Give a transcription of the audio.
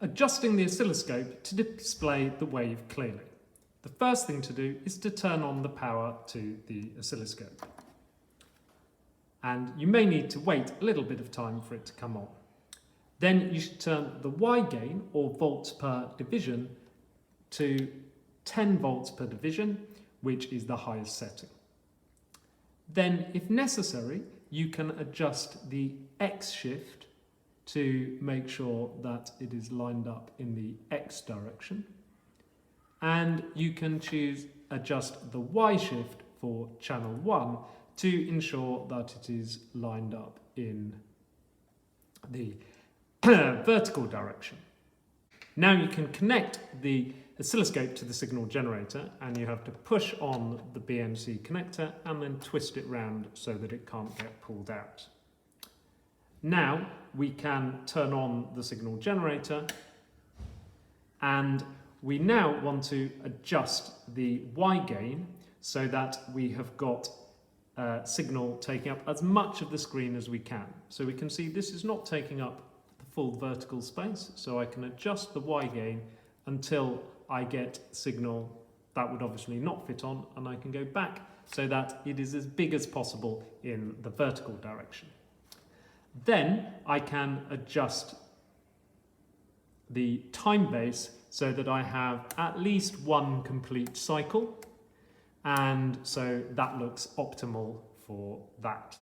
Adjusting the oscilloscope to display the wave clearly. The first thing to do is to turn on the power to the oscilloscope. And you may need to wait a little bit of time for it to come on. Then you should turn the Y gain, or volts per division, to 10 volts per division, which is the highest setting. Then, if necessary, you can adjust the X shift to make sure that it is lined up in the X direction. And you can adjust the Y shift for channel 1 to ensure that it is lined up in the vertical direction. Now you can connect the oscilloscope to the signal generator, and you have to push on the BNC connector and then twist it round so that it can't get pulled out. Now we can turn on the signal generator, and we now want to adjust the Y gain so that we have got signal taking up as much of the screen as we can. So we can see this is not taking up the full vertical space, so I can adjust the Y gain until I get signal that would obviously not fit on, and I can go back so that it is as big as possible in the vertical direction. Then I can adjust the time base so that I have at least one complete cycle, and so that looks optimal for that.